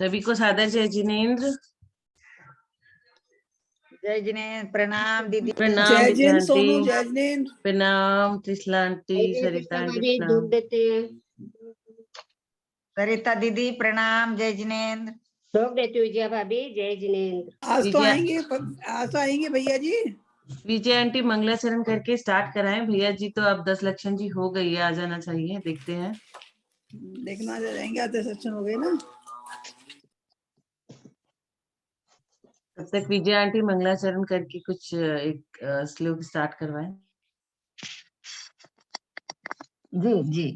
सभी को सादर जय जिनेन्द्र। जय जिनेन्द्र। प्रणाम दीदी। प्रणाम जय दीदी जिनेन्द्र आंटी। सोनू, जय जिनेन्द्र। प्रणाम त्रिशला आंटी, सरिता आंटी दूध प्रणाम। देते हैं। सरिता दीदी प्रणाम। जय जिनेन्द्र। भोग देती हूँ जिया भाभी। जय जिनेन्द्र। आज तो विजय आएंगे भैया जी। विजय आंटी मंगलाचरण करके स्टार्ट कराएं। भैया जी तो अब 10 लक्षण जी हो गई है, आ जाना चाहिए। देखते हैं, देखना जाएंगे, आते सेक्शन हो गए ना। तब तक विजय आंटी मंगलाचरण करके कुछ एक श्लोक स्टार्ट करवाएं। जी जी।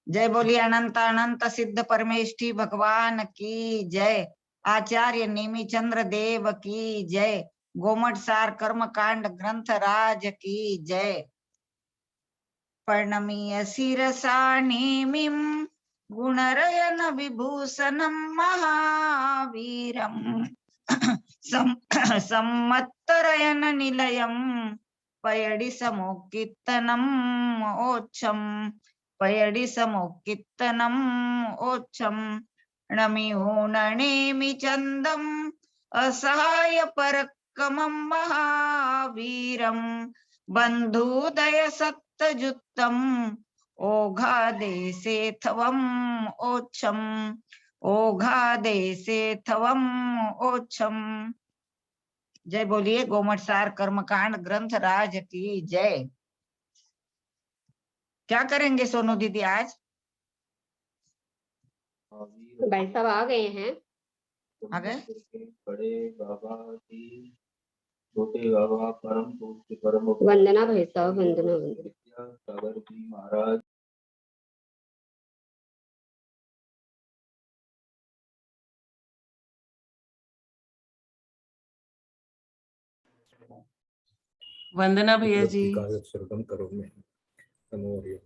जय बोलिए अनंत अनंत सिद्ध परमेष्ठी भगवान की जय। आचार्य नेमी चंद्र देव की जय। गोमट सार कर्म कांड ग्रंथ राज की जय। पर्णमीय शिरसा नेमिं गुणरयन विभूषणं महावीरं सम्मत्तरयन निलयं पयडि समुक्कीर्तनम् ओच्छम् पयडि समुक्कीर्तनम् ओच्छम् नमिहो नणेमि चन्दम् असहाय परक्रमं महावीरं बन्धुदय सत्तजुत्तम् ओघादेशे थवम् ओच्छम् ओघादेशे थवम् ओच्छम्। जय बोलिए गोमट सार कर्मकांड ग्रंथ राज की जय। क्या करेंगे सोनू दीदी आज? भाई साहब आ गए हैं। आ गए? बड़े बाबा की छोटे बाबा परम पूज्य परम वंदना भाई साहब, वंदना वंदना। सागर जी महाराज वंदना भैया जी। सर्वम करो में नमो हरि।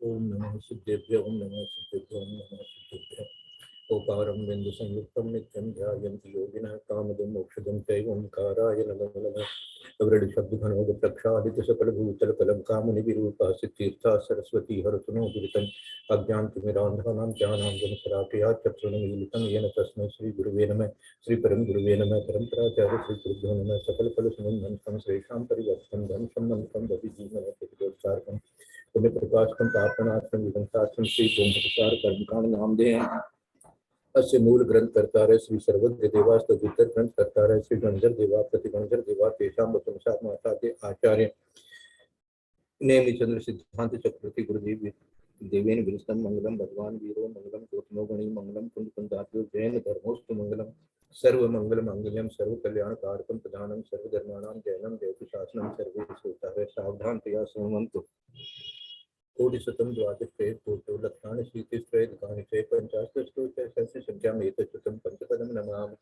ओम नमः सिद्धेभ्यो ओम नमः सिद्धेभ्यो ओम नमः सिद्धेभ्यो। ओकारं बिंदु संयुक्तं नित्यं ध्यायन्ति योगिनः कामदं मोक्षदं चैव ओंकाराय नमः नमः। अवृढ़ शब्द घनोग प्रक्षालित सकल भूतल कलम कामुनि विरूपः सिद्धीर्था सरस्वती हरतुनो दुरितम् अज्ञानतिमिरान्धानां ज्ञानाञ्जनशलाकया चक्षुरुन्मीलितं येन तस्मै श्री गुरुवे नमः। श्री परम गुरुवे नमः। परम्पराचार्य श्री गुरुभ्यो नमः। सकल फल सुमंतं श्रेषां परिवर्तनं धन सम्बन्धं भविजीवनोत्सारकं पुण्य प्रकाशकं पापनाशनं विदंसाक्षं श्री ओंकार कर्मकांड नामधेयम्। अस्य मूल ग्रंथ करता है श्री सर्वज्ञ देवा स्तुतर ग्रंथ करता है श्री गंधर देवा प्रतिगंधर देवा तेषां वचनसार माता आचार्य नेमिचंद्र सिद्धांत चक्रवर्ती गुरुदेव देवेन विरस्तम मंगलम भगवान वीरो मंगलम गौतमो गणी मंगलम कुंद कुंदात्यो जैन धर्मोस्तु मंगलम सर्व मंगल मंगल्यम सर्व कल्याण कारकम प्रधानम सर्वधर्माणां जैनम देवति शासनम सर्वे श्रोता है सावधान तया सुमंतु कोटिशतं द्वादशे कोटो लक्षाणि शीतिस्त्रयदकानि च पञ्चाशत्स्तोत्रस्य संख्याम् एतच्छतं पंचपदं नमामि।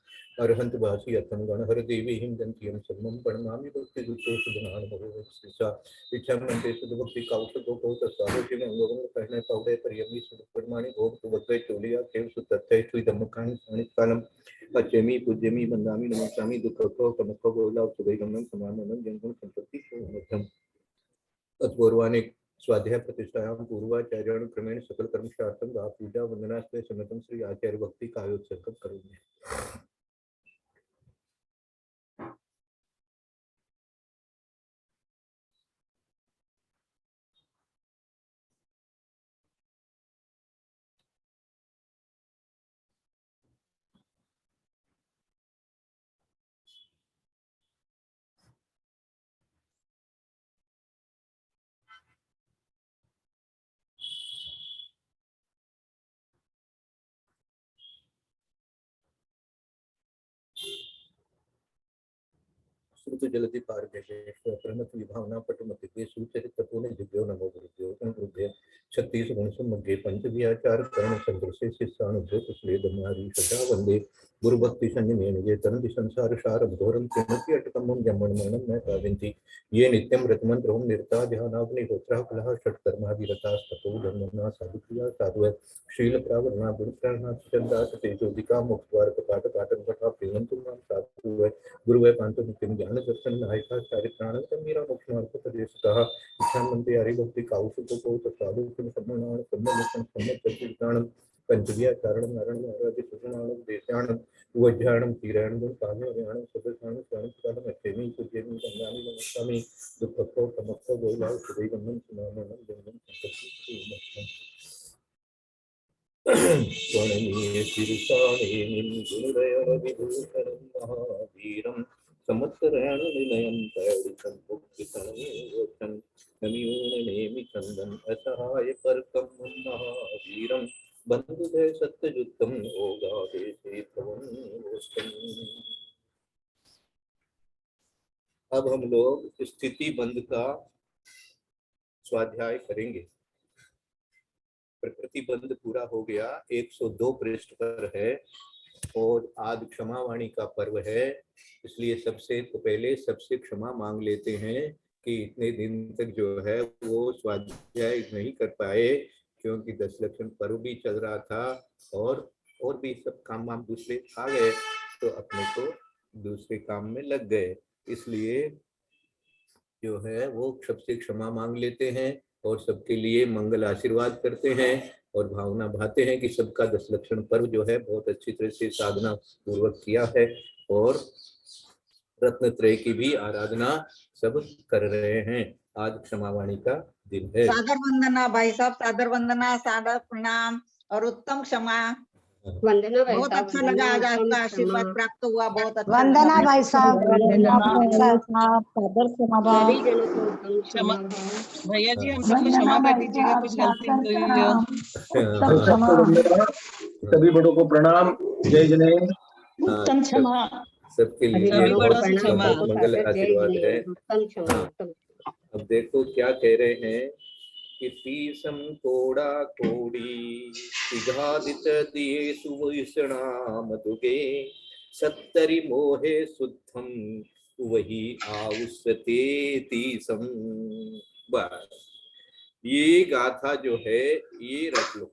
अर्हन्त भासि अर्थं गणहर देवी हिंदन्त्यं सर्वं प्रणमामि भक्तिदूतो सुधनानुभवो श्रीसा इच्छामन्ते सुधभक्ति कौशको कौतस्वारोचिम अंगों कहने पौड़े परियमी सुधप्रमाणि भोग तुवद्वै चोलिया केव सुतत्थै श्रीधम्मकानि सानिकालम् पच्यमी पूज्यमी वन्दामि नमस्यामि दुःखको कमको गोलाव सुदैगमनं समाननं जंगम संपत्ति शोभनम्। तत्पूर्वाणि स्वाध्याय प्रतिष्ठायां पूर्वाचार्याण क्रमेण सकल कर्मशास्त्रं वा पूजा वंदनास्ते सन्नतं श्री आचार्य भक्ति कायोत्सर्गं करोमि। श्रुत जलधि पारगेश प्रणत विभावना पटुमति सुचरित तपोने दिव्यो नमो गुरुभ्यो 36 गुण सुमग्गे पंच विचार कर्ण संदर्शे शिष्यानुभ्यो कुशले दमारी सदा वंदे गुरु भक्ति संयमेन ये तरंति संसार सार घोरम त्रिमति अटकमं जमण मरणं न काविन्ति ये नित्यं रतमन्त्रं निरता ध्यानाग्नि होत्रा कलह षट्कर्माभिरता तपो धर्मना साधुक्रिया साधु शील प्रावरणा गुरुप्रणा चंदा तेजोदिका मोक्षद्वार कपाट पाटन पठा प्रेमंतु नाम साधु गुरुवे पांच मुक्ति ज्ञान दर्शन नायका चारि प्राण मीरा मोक्ष मार्ग प्रदेश कहा इच्छा मंत्री हरि भक्ति काउसुको को साधु सम्मान सम्मान सम्मान पंचविया चारण नारायण आराध्य सुषणाण देशाण वज्राणं तीराणं काव्याणं सदस्याणं स्वाणं अच्छेमी पूज्यमी गंगामी नमस्कामी दुःखो तमस्को गोलाल सुदैवन्नं सुनामनं जन्मं संकल्पं स्वणनीय शिरसाणे गुरुदय विभूषणं महावीरं समत्तरायण निलयं तैडितं मुक्तितनमेवचं नमियोनेमि चन्दन असहाय परकं महावीरं बंधुदय सत्ययुक्तम ओगादेशे भवन्। अब हम लोग स्थिति बंध का स्वाध्याय करेंगे। प्रकृति बंध पूरा हो गया, 102 पृष्ठ पर है और आज क्षमावाणी का पर्व है, इसलिए सबसे तो पहले सबसे क्षमा मांग लेते हैं कि इतने दिन तक जो है वो स्वाध्याय नहीं कर पाए, क्योंकि 10 लक्षण पर्व भी चल रहा था और भी सब काम वाम दूसरे आ गए, तो अपने को दूसरे काम में लग गए, इसलिए जो है वो सबसे क्षमा मांग लेते हैं और सबके लिए मंगल आशीर्वाद करते हैं और भावना भाते हैं कि सबका 10 लक्षण पर्व जो है बहुत अच्छी तरह से साधना पूर्वक किया है और रत्न त्रय की भी आराधना सब कर रहे हैं। आज क्षमावाणी का दिन है। सादर वंदना भाई साहब, सादर वंदना, सादर प्रणाम और उत्तम क्षमा। वंदना भाई बहुत साहब, अच्छा लगा, आज आपका आशीर्वाद प्राप्त हुआ, बहुत अच्छा वंदना लगा। भाई साहब, सभी जनों को उत्तम क्षमा भाव। भैया जी हम सबको क्षमा कर दीजिएगा, कुछ गलती हुई हो। सभी बड़ों को प्रणाम, जय जिनेंद्र। उत्तम क्षमा। सबके लिए सभी बड़ों से बहुत क्षमा। मंगल आशीर्वाद है। उत्तम क्षमा। अब देखो क्या कह रहे हैं कि पीसम कोड़ा कोड़ी सिघादित दिए सुविषणा मधुगे सत्तरि मोहे शुद्धम वही आउसते तीसम। बस ये गाथा जो है ये रख लो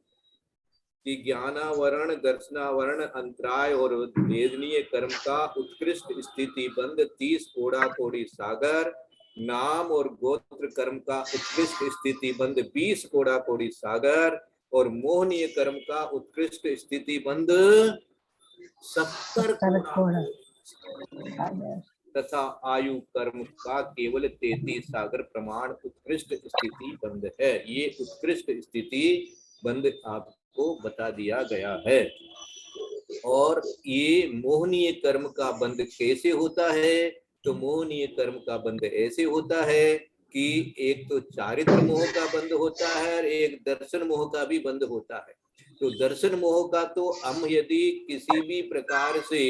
कि ज्ञानावरण दर्शनावरण अंतराय और वेदनीय कर्म का उत्कृष्ट स्थिति बंद 30 कोड़ा कोड़ी सागर, नाम और गोत्र कर्म का उत्कृष्ट स्थिति बंद 20 कोड़ा कोड़ी सागर और मोहनीय कर्म का उत्कृष्ट स्थिति बंद 70 कोड़ा तथा आयु कर्म का केवल 33 सागर प्रमाण उत्कृष्ट स्थिति बंद है। ये उत्कृष्ट स्थिति बंद आपको बता दिया गया है। और ये मोहनीय कर्म का बंद कैसे होता है? तो मोहनीय कर्म का बंद ऐसे होता है कि एक तो चारित्र मोह का बंद होता है और एक दर्शन मोह का भी बंद होता है। तो दर्शन मोह का तो हम यदि किसी भी प्रकार से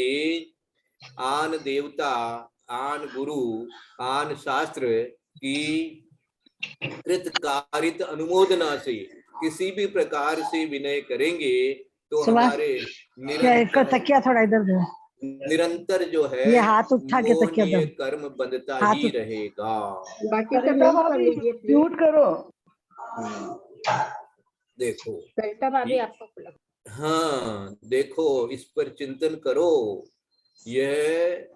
आन देवता, आन गुरु, आन शास्त्र की कृतकारित अनुमोदना से किसी भी प्रकार से विनय करेंगे तो हमारे तकिया थोड़ा इधर दो, निरंतर जो है ये हाथ उठा के तकिया दो, कर्म बंधता ही रहेगा। बाकी सब लोग कर लीजिए, म्यूट करो। देखो कविता भाभी आपको खुला। हाँ देखो, इस पर चिंतन करो। यह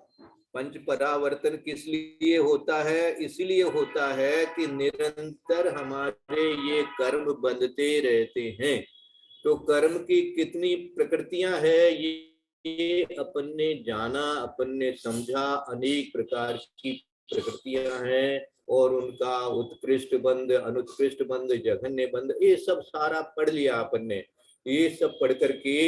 पंच परावर्तन किस लिए होता है? इसलिए होता है कि निरंतर हमारे ये कर्म बंधते रहते हैं। तो कर्म की कितनी प्रकृतियां है ये अपन ने जाना, अपन ने समझा। अनेक प्रकार की प्रकृतियां हैं और उनका उत्कृष्ट बंध, अनुत्कृष्ट बंध, जघन्य बंध, ये सब सारा पढ़ लिया अपन ने। ये सब पढ़ करके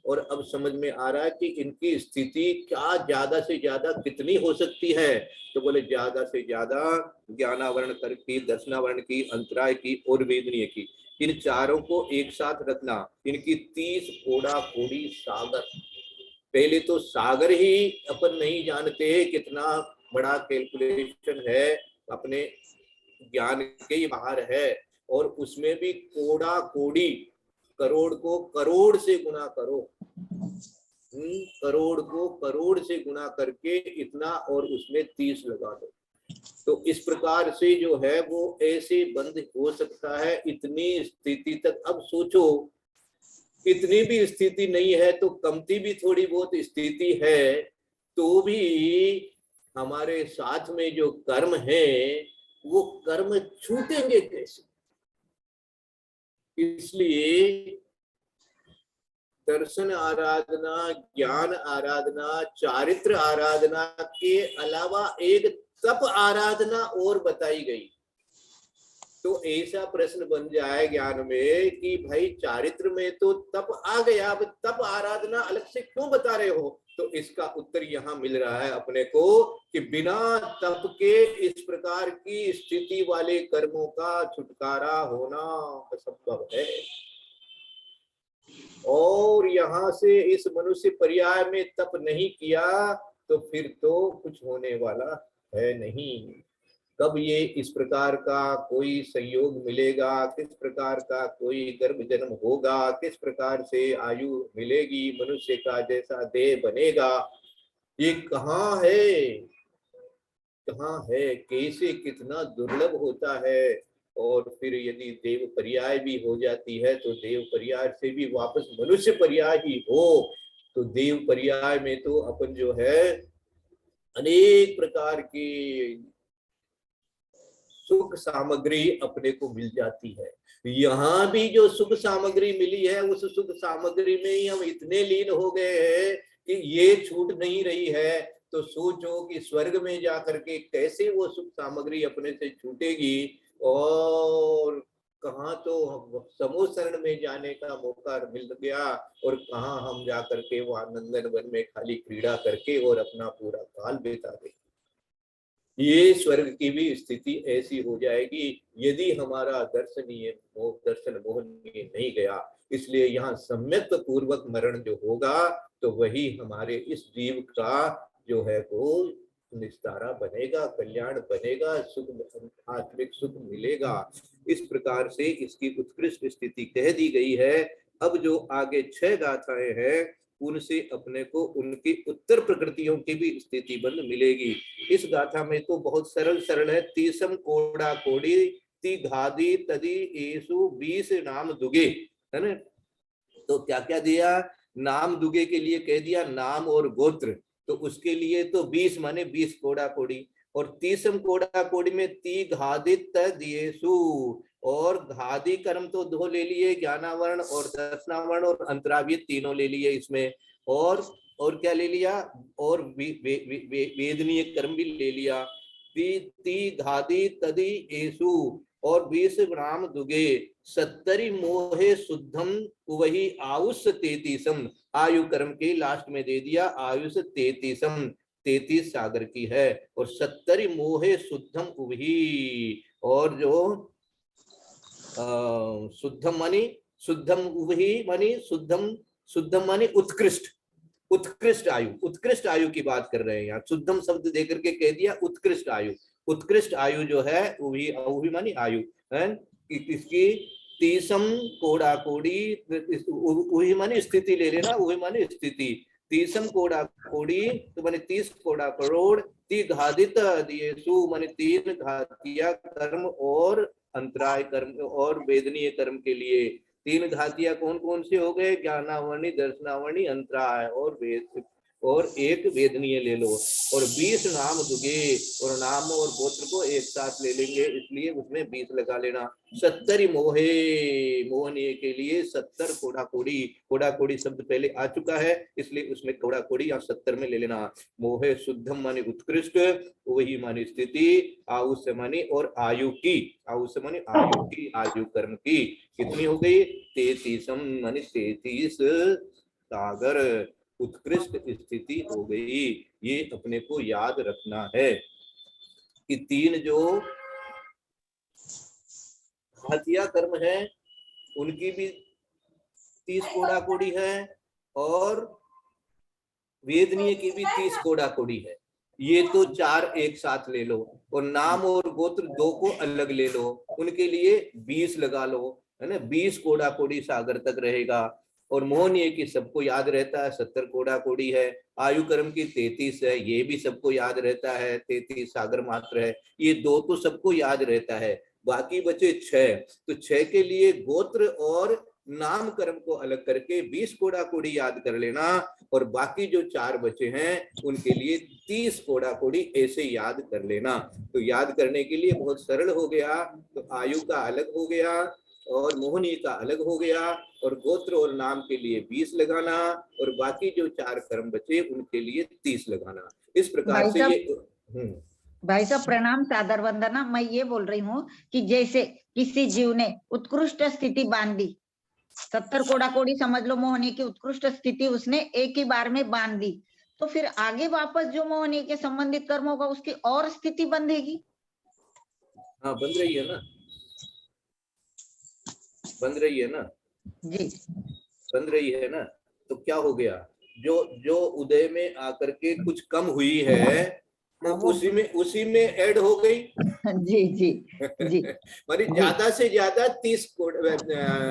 और अब समझ में आ रहा है कि इनकी स्थिति क्या ज्यादा से ज्यादा कितनी हो सकती है। तो बोले ज्यादा से ज्यादा ज्ञानावरण की, दर्शनावरण की, अंतराय की और वेदनीय की, इन चारों को एक साथ रखना। इनकी 30 कोड़ा कोड़ी सागर। पहले तो सागर ही अपन नहीं जानते कितना बड़ा कैलकुलेशन है, अपने ज्ञान के ही बाहर है। और उसमें भी कोड़ा कोड़ी, करोड़ को करोड़ से गुना करो, करोड़ को करोड़ से गुना करके इतना, और उसमें 30 लगा दो। तो इस प्रकार से जो है वो ऐसे बंद हो सकता है इतनी स्थिति तक। अब सोचो, इतनी भी स्थिति नहीं है तो कमती भी थोड़ी बहुत स्थिति है, तो भी हमारे साथ में जो कर्म है वो कर्म छूटेंगे कैसे? इसलिए दर्शन आराधना, ज्ञान आराधना, चारित्र आराधना के अलावा एक तप आराधना और बताई गई। तो ऐसा प्रश्न बन जाए ज्ञान में कि भाई चारित्र में तो तप आ गया, अब तप आराधना अलग से क्यों बता रहे हो? तो इसका उत्तर यहाँ मिल रहा है अपने को कि बिना तप के इस प्रकार की स्थिति वाले कर्मों का छुटकारा होना असंभव है। और यहाँ से इस मनुष्य पर्याय में तप नहीं किया तो फिर तो कुछ होने वाला है नहीं। कब ये इस प्रकार का कोई संयोग मिलेगा, किस प्रकार का कोई गर्भ जन्म होगा, किस प्रकार से आयु मिलेगी, मनुष्य का जैसा देह बनेगा, ये कहाँ है, कहाँ है, कैसे, कितना दुर्लभ होता है। और फिर यदि देव पर्याय भी हो जाती है तो देव पर्याय से भी वापस मनुष्य पर्याय ही हो, तो देव पर्याय में तो अपन जो है अनेक प्रकार की सुख सामग्री अपने को मिल जाती है। यहाँ भी जो सुख सामग्री मिली है उस सुख सामग्री में ही हम इतने लीन हो गए हैं कि ये छूट नहीं रही है। तो सोचो कि स्वर्ग में जाकर के कैसे वो सुख सामग्री अपने से छूटेगी, और कहाँ तो समूह शरण में जाने का मौका मिल गया, और कहाँ हम जाकर के वहां नंदन वन में खाली क्रीड़ा करके और अपना पूरा काल बिता दें। ये स्वर्ग की भी स्थिति ऐसी हो जाएगी यदि हमारा दर्शन मोहनीय नहीं गया। इसलिए यहाँ सम्यक पूर्वक मरण जो होगा तो वही हमारे इस जीव का जो है वो निस्तारा बनेगा, कल्याण बनेगा, सुख, आत्मिक सुख मिलेगा। इस प्रकार से इसकी उत्कृष्ट स्थिति कह दी गई है। अब जो आगे 6 गाथाएं हैं उनसे अपने को उनकी उत्तर प्रकृतियों की भी स्थिति बंद मिलेगी। इस गाथा में तो बहुत सरल है। तीसम कोड़ा कोड़ी ती घादी तदी एसु 20 नाम दुगे, है ना। तो क्या क्या दिया? नाम दुगे के लिए कह दिया नाम और गोत्र, तो उसके लिए तो 20 माने 20 कोड़ा कोड़ी। और तीसम कोड़ा कोड़ी में ती घादित दिएसु, और घादी कर्म तो 2 ले लिए, ज्ञानावरण और दर्शनावरण और अंतरावृत तीनों ले लिए इसमें। और क्या ले लिया? और वेदनीय कर्म भी ले लिया। ती घादी तदी एसु और 20 नाम दुगे 70 मोहे शुद्धम वही आयुष 33। आयु कर्म के लास्ट में दे दिया आयुष 33, 33 सागर की है। और 70 मोहे शुद्धम वही, और जो शुद्धम मानी शुद्धम वही मानी शुद्धम मानी उत्कृष्ट आयु, उत्कृष्ट आयु की बात कर रहे हैं यहाँ। शुद्धम शब्द देकर के कह दिया उत्कृष्ट आयु। उत्कृष्ट आयु जो है वही मानी आयु है। इसकी तीसम कोड़ा कोड़ी, वही मानी स्थिति ले लेना, वही मानी स्थिति। तीसम कोड़ा कोड़ी तो माने 30 कोड़ा करोड़। ती घादित दिएसु माने 3 घातिया कर्म और अंतराय कर्म और वेदनीय कर्म के लिए। 3 घातिया कौन कौन से हो गए? ज्ञानावरणी, दर्शनावरणी, अंतराय और वेद, और 1 वेदनीय ले लो। और 20 नाम दुगे, और नाम और गोत्र को एक साथ ले लेंगे, इसलिए उसमें 20 लगा लेना। 70 मोहे, मोहनीय के लिए 70 कोड़ा कोड़ी। कोड़ा कोड़ी शब्द पहले आ चुका है इसलिए उसमें कोड़ा कोड़ी या 70 में ले लेना। मोहे शुद्धम माने उत्कृष्ट, वही मानी स्थिति, आयुष मानी और आयु की, आयुष मानी आयु की, आयु कर्म की कितनी हो गई? 33 मानी 33 सागर, उत्कृष्ट स्थिति हो गई। ये अपने को याद रखना है कि 3 जो घातिया कर्म है उनकी भी 30 कोड़ा कोड़ी है, और वेदनीय की भी 30 कोड़ा कोड़ी है। ये तो 4 एक साथ ले लो, और नाम और गोत्र 2 को अलग ले लो, उनके लिए 20 लगा लो, है ना। 20 कोड़ा कोड़ी सागर तक रहेगा। और मोहन ये कि सबको याद रहता है 70 कोड़ा कोड़ी है। आयु कर्म की 33 है, ये भी सबको याद रहता है, 33 सागर मात्र है। ये 2 तो सबको याद रहता है, बाकी बचे 6। तो 6 के लिए गोत्र और नाम कर्म को अलग करके 20 कोड़ा कोड़ी याद कर लेना, और बाकी जो 4 बचे हैं उनके लिए 30 कोड़ा कोड़ी ऐसे याद कर लेना। तो याद करने के लिए बहुत सरल हो गया। तो आयु का अलग हो गया और मोहनी का अलग हो गया, और गोत्र और नाम के लिए 20 लगाना, और बाकी जो 4 कर्म बचे उनके लिए 30 लगाना। इस प्रकार से ये भाई साहब प्रणाम, सादर वंदना। मैं ये बोल रही हूँ कि जैसे किसी जीव ने उत्कृष्ट स्थिति बांध दी, 70 कोड़ा कोड़ी समझ लो मोहनी की उत्कृष्ट स्थिति उसने एक ही बार में बांध दी, तो फिर आगे वापस जो मोहनी के संबंधित कर्म होगा उसकी और स्थिति बंधेगी। हाँ, बन रही है ना, बन रही है ना जी, बन रही है ना। तो क्या हो गया, जो उदय में आकर के कुछ कम हुई है तो उसी में ऐड हो गई। जी जी जी मानी ज्यादा से ज्यादा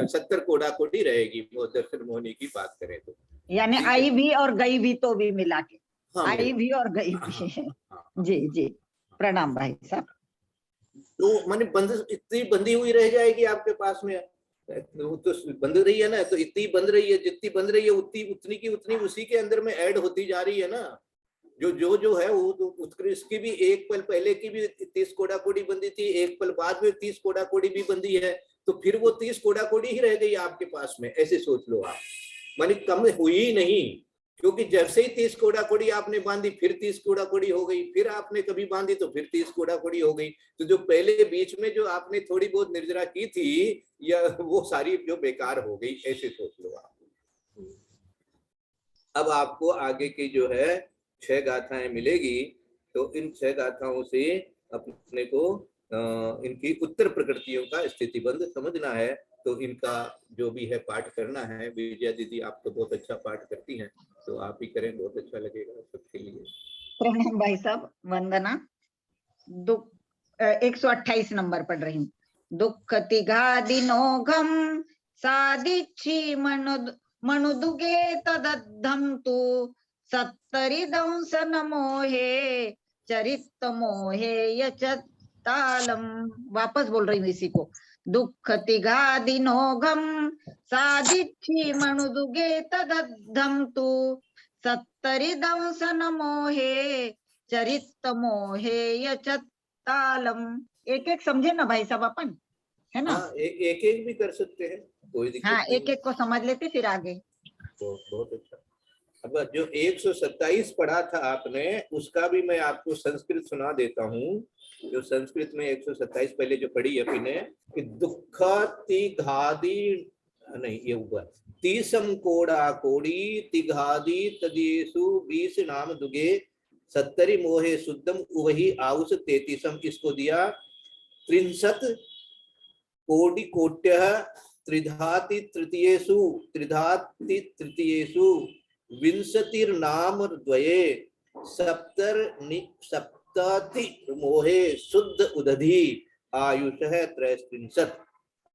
70 कोड़ा कोड़ी रहेगी दर्शन मोहनी की बात करें तो, यानी आई भी और गई भी तो भी मिला के। हाँ, आई भी और गई भी। जी जी प्रणाम भाई साहब। तो माने बंद इतनी बंधी हुई रह जाएगी आपके पास में, तो बंध रही है ना, तो इतनी बंध रही है, जितनी बंध रही है उतनी की उतनी उसी के अंदर में ऐड होती जा रही है ना। जो है वो तो उत्कृष्ट की भी एक पल पहले की भी 30 कोड़ा कोड़ी बंदी थी, एक पल बाद में 30 कोड़ा कोड़ी भी बंदी है, तो फिर वो 30 कोड़ा कोड़ी ही रह गई आपके पास में, ऐसे सोच लो आप। मानी कम हुई ही नहीं, क्योंकि जब से ही 30 कोड़ा कोड़ी आपने बांधी फिर 30 कोड़ा कोड़ी हो गई, फिर आपने कभी बांधी तो फिर 30 कोड़ा कोड़ी हो गई। तो जो पहले बीच में जो आपने थोड़ी बहुत निर्जरा की थी, या वो सारी जो बेकार हो गई, ऐसे सोच लो आप। अब आपको आगे की जो है 6 गाथाएं मिलेगी, तो इन 6 गाथाओं से अपने को इनकी उत्तर प्रकृतियों का स्थितिबंध समझना है। तो इनका जो भी है पाठ करना है। विजया दीदी आप तो बहुत अच्छा पाठ करती हैं, तो आप ही करें, बहुत अच्छा लगेगा सबके लिए। प्रणाम भाई साहब, वंदना। 128 नंबर पढ़ रही हूँ। दुख तिघादिनोघम साधिच्छी मनुदुगे तदद्धम तु 70 दंस नमोहे चरित मोहे यचतालम। वापस बोल रही हूँ इसी को। दुख तिघादिनोघम साधिच्छी मनुदुगे तदद्धम तु 70 दंस नमोहे चरित मोहे यचतालम। एक एक समझे ना भाई साहब अपन, है ना। हाँ, एक एक भी कर सकते हैं, कोई दिक्कत हाँ, नहीं। एक एक को समझ लेते फिर आगे। बहुत अच्छा। अब जो 127 पढ़ा था आपने, उसका भी मैं आपको संस्कृत सुना देता हूँ। जो संस्कृत में 127 पहले जो पढ़ी है अपने, कि दुख तिघादि नहीं, ये ऊपर तीसम कोड़ा कोड़ी तिघादि तदेशु 20 नाम दुगे 70 मोहे शुद्धम वही आउस 33। इसको दिया 63 कोटि कोट्य त्रिधाति तृतीयेषु विंशतिर्नाम द्वये 70 मोहे शुद्ध उदधि आयुषः 63।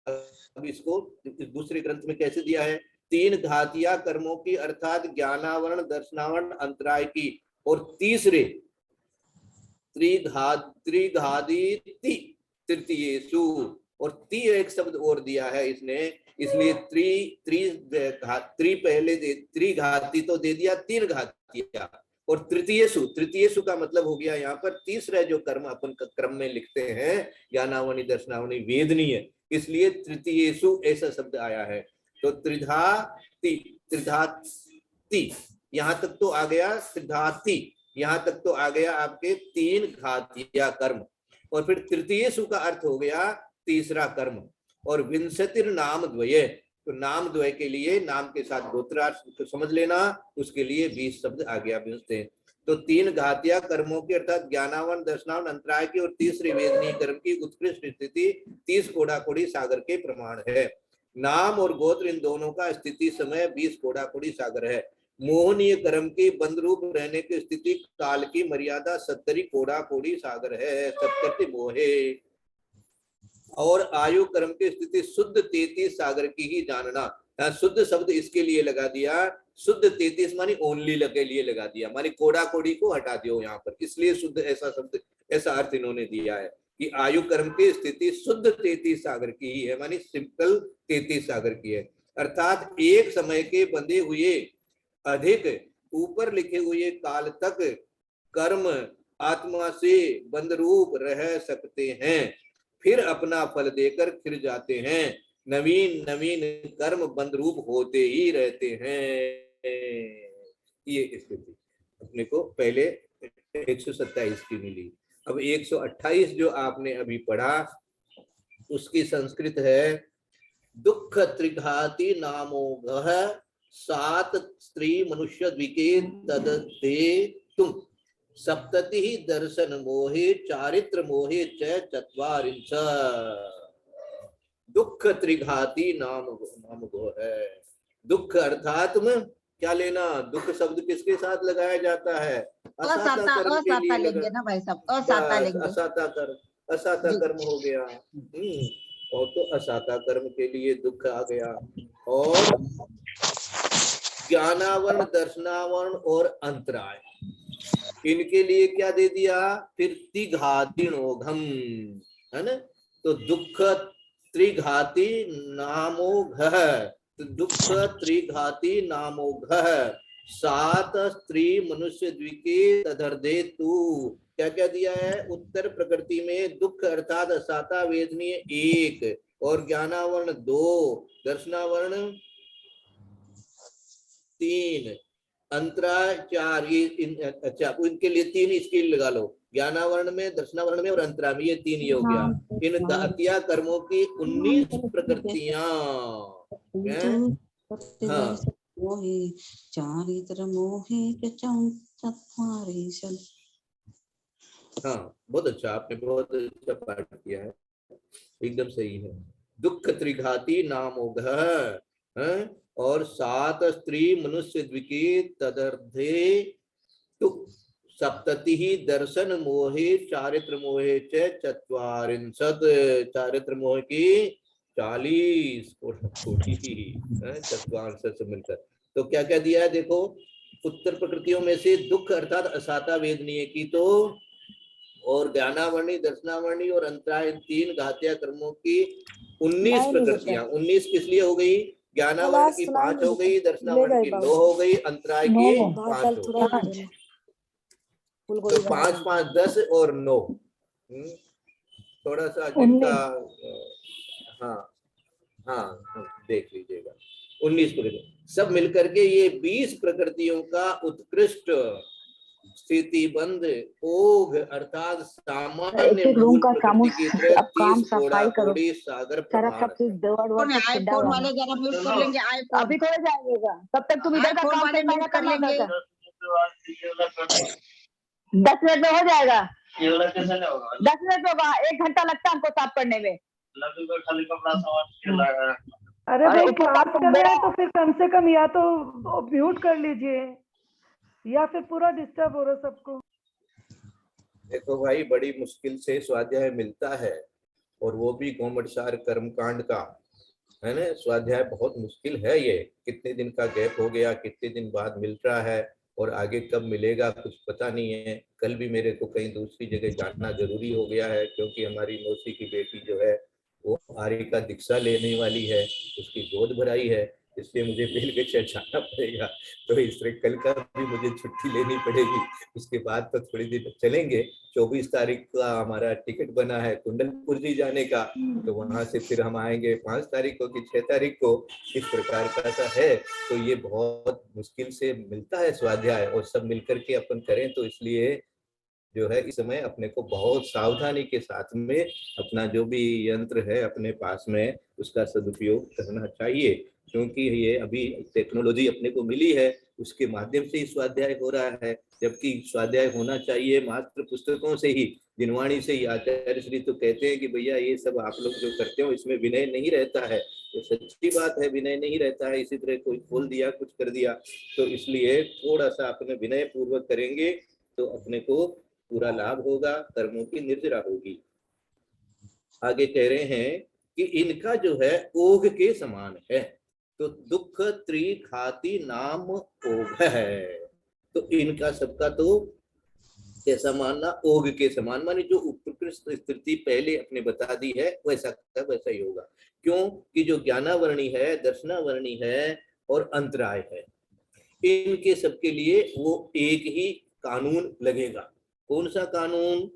अब इसको दूसरे ग्रंथ में कैसे दिया है, 3 घातिया कर्मों की अर्थात ज्ञानावरण दर्शनावरण अंतराय की, और तीसरे त्रिघादी तृतीयेषु, और एक शब्द और दिया है इसने, इसलिए पहले त्रिघाती तो दे दिया, 3 घातिया, और तृतीयेषु का मतलब हो गया यहाँ पर तीसरा जो कर्म अपन क्रम में लिखते हैं, ज्ञानावनी दर्शनावनी वेदनीय, इसलिए तृतीयेषु ऐसा शब्द आया है। तो त्रिधाती यहाँ तक तो आ गया, त्रिधाती यहाँ तक तो आ गया आपके 3 घातिया कर्म, और फिर तृतीयेषु का अर्थ हो गया तीसरा कर्म, और विंशतिर नाम द्वय, तो नाम द्वय के लिए नाम के साथ गोत्रार्थ समझ लेना, उसके लिए 20 शब्द आ गया विंशते। तो 3 घातिया कर्मों की अर्थात ज्ञानावन दर्शनावन अंतराय की और तीसरे वेदनीय कर्म की उत्कृष्ट स्थिति 30 कोड़ा कोड़ी सागर के प्रमाण है। नाम और गोत्र इन दोनों का स्थिति समय 20 कोड़ा कोड़ी सागर है। मोहनीय कर्म के बंद रूप रहने की स्थिति काल की मर्यादा 70 कोड़ा कोड़ी सागर है, 70 मोहे। और आयु कर्म की स्थिति शुद्ध 33 सागर की ही जानना। यहाँ शुद्ध शब्द इसके लिए लगा दिया, शुद्ध 33 मानी ओनली के लिए लगा दिया, मानी कोड़ा कोड़ी को हटा दियो यहाँ पर, इसलिए शुद्ध ऐसा शब्द, ऐसा अर्थ इन्होंने दिया है कि आयु कर्म की स्थिति शुद्ध 33 सागर की ही है, मानी सिंपल 33 सागर की है। अर्थात एक समय के बंधे हुए अधिक ऊपर लिखे हुए काल तक कर्म आत्मा से बंद रूप रह सकते हैं, फिर अपना फल देकर फिर जाते हैं। नवीन नवीन कर्म बंद रूप होते ही रहते हैं। ये स्थिति अपने को पहले 127 की मिली। अब 128 जो आपने अभी पढ़ा उसकी संस्कृत है, दुख त्रिघाती नामोघ 7 स्त्री मनुष्य द्विके तदते तुम सप्तति ही दर्शन मोहे चारित्र मोहे च चत्वारिंश। दुख त्रिघाती नाम गो है। दुख अर्थात में क्या लेना, दुख शब्द किसके साथ लगाया जाता है? असाता लेंगे ना भाई साहब, असाता लेंगे। असाता कर्म हो गया। और तो असाता कर्म के लिए दुख आ गया। और ज्ञानावरण, दर्शनावरण और अंतराय, इनके लिए क्या दे दिया? फिर त्रिघातिनोघम, है ना। तो दुख त्रिघाती नामोघ, तो दुख त्रिघाती नामोघ 7 स्त्री मनुष्य द्विके तदर्धे तू। क्या क्या दिया है? उत्तर प्रकृति में दुख अर्थात असाता वेदनीय 1 और ज्ञानावरण 2, दर्शनावरण 3, अंतराय 4। ये अच्छा, इनके लिए 3 इसके लगा लो, ज्ञानावरण में, दर्शनावरण में और अंतराय में, ये 3 ये हो गया। इन दातिया कर्मों की 19 प्रकृतियां। हाँ, हाँ, बहुत अच्छा, आपने बहुत अच्छा पाठ किया है, एकदम सही है। दुख त्रिघाती नामोघ और 7 स्त्री मनुष्य द्विके तदर्धे तु सप्तति ही दर्शन मोहे चारित्र मोहे च चत्वारिंशत्। चारित्र मोह की 40 कोटि चत्वारिंशत् से मिलकर। तो क्या क्या दिया है देखो, उत्तर प्रकृतियों में से दुख अर्थात असाता वेदनीय की तो, और ज्ञानावर्णी, दर्शनावर्णी और अंतराय 3 घातिया कर्मों की 19 प्रकृतियां। 19 किस लिए हो गई? ज्ञानावरण की 5 हो गई, दर्शनावरण की 9 हो गई, अंतराय की 5 हो गई। तो 5 5 10 और 9, थोड़ा सा जिनका हाँ हाँ देख लीजिएगा, 19 प्रकृति सब मिलकर के ये 20 प्रकृतियों का उत्कृष्ट स्थिति बंद ओघ अर्थात सामान्य रूम का काम सफाई करो, सागर आईफोन वाले जरा म्यूट कर लेंगे। आईफोन अभी थोड़ा जाएगा, तब तक तुम इधर का काम कर लेंगे। 10 मिनट में हो जाएगा। 10 मिनट में होगा, 1 घंटा लगता है हमको साफ करने में। अरे भाई क्लास कर रहे हैं तो फिर कम से कम या तो म्यूट कर लीजिए या फिर पूरा डिस्टर्ब हो रहा सबको। देखो भाई, बड़ी मुश्किल से स्वाध्याय मिलता है और वो भी गोमटसार कर्मकांड का, है ना। स्वाध्याय बहुत मुश्किल है, ये कितने दिन का गैप हो गया, कितने दिन बाद मिल रहा है और आगे कब मिलेगा कुछ पता नहीं है। कल भी मेरे को कहीं दूसरी जगह जाना जरूरी हो गया है क्योंकि हमारी मौसी की बेटी जो है वो आर्य का दीक्षा लेने वाली है, उसकी गोद भराई है, इसलिए मुझे बेलगछिया जाना पड़ेगा। तो इस तरह कल का भी मुझे छुट्टी लेनी पड़ेगी। उसके बाद तो थोड़ी देर चलेंगे। 24 तारीख का हमारा टिकट बना है कुंडलपुर जी जाने का, तो वहां से फिर हम आएंगे 5 तारीख को कि 6 तारीख को। इस प्रकार का सा है। तो ये बहुत मुश्किल से मिलता है स्वाध्याय और सब मिलकर के अपन करें, तो इसलिए जो है इस समय अपने को बहुत सावधानी के साथ में अपना जो भी यंत्र है अपने पास में उसका सदुपयोग करना चाहिए, क्योंकि ये अभी टेक्नोलॉजी अपने को मिली है, उसके माध्यम से ही स्वाध्याय हो रहा है। जबकि स्वाध्याय होना चाहिए मात्र पुस्तकों से ही, जिनवाणी से ही। आचार्य श्री तो कहते हैं कि भैया ये सब आप लोग जो करते हो इसमें विनय नहीं रहता है। तो सच्ची बात है, विनय नहीं रहता है। इसी तरह कोई बोल दिया, कुछ कर दिया, तो इसलिए थोड़ा सा अपने विनय पूर्वक करेंगे तो अपने को पूरा लाभ होगा, कर्मों की निर्जरा होगी। आगे कह रहे हैं कि इनका जो है ओघ के समान है। तो दुख त्रिघाती नाम ओघ है। तो इनका सबका तो कैसा मानना, ओघ के समान, माने जो उत्कृष्ट स्थिति पहले अपने बता दी है वैसा का वैसा ही होगा। क्यों कि जो ज्ञानावरणी है, दर्शनावरणी है और अंतराय है, इनके सबके लिए वो एक ही कानून लगेगा। कौन सा कानून?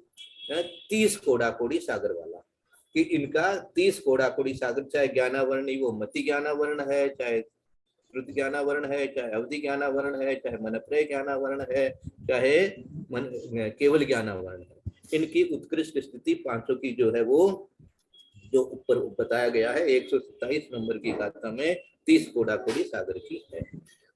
30 कोड़ा कोड़ी सागर वाला, कि इनका 30 कोड़ा कोड़ी सागर, चाहे ज्ञानावरणी वो मति ज्ञानावरण है, चाहे श्रुति ज्ञानावरण है, चाहे अवधि ज्ञानावरण है, चाहे मनप्रय ज्ञानावरण है, चाहे केवल ज्ञानावरण है, इनकी उत्कृष्ट स्थिति पांचों की जो है वो जो ऊपर बताया गया है 127 नंबर की गाथा में 30 कोड़ा कोड़ी सागर की है।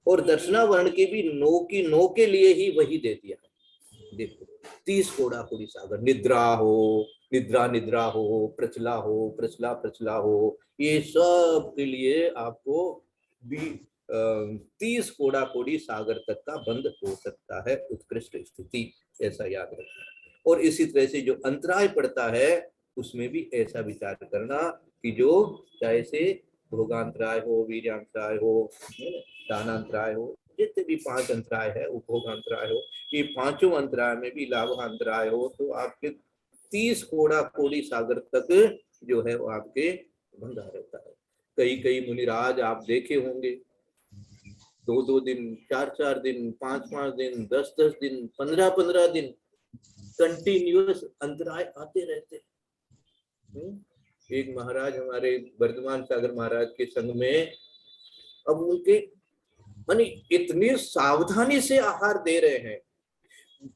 और दर्शनावरण की भी नो की नो के लिए ही वही दे दिया है। देखो 30 कोड़ा कोड़ी सागर, निद्रा हो, निद्रा निद्रा हो, प्रचला हो, प्रचला प्रचला हो, ये सब के लिए आपको भी 30 कोड़ा कोड़ी सागर तक का बंद हो सकता है उत्कृष्ट स्थिति, ऐसा याद रखना। और इसी तरह से जो अंतराय पड़ता है उसमें भी ऐसा विचार करना कि जो चाहे से भोगांतराय हो, वीर्यांतराय हो, दानांतराय हो, जितने भी 5 अंतराय है, उपभोगांतराय हो, ये पांचों अंतराय में भी लाभांतराय हो, तो आपके 30 कोड़ा कोड़ी सागर तक जो है वो आपके बंधा रहता है। कई कई मुनिराज आप देखे होंगे 2-2 दिन, 4-4 दिन, 5-5 दिन, 10-10 दिन, 15-15 दिन कंटिन्यूअस अंतराय आते रहते हैं। एक महाराज हमारे वर्धमान सागर महाराज के संग में, अब उनके मानी इतनी सावधानी से आहार दे रहे हैं,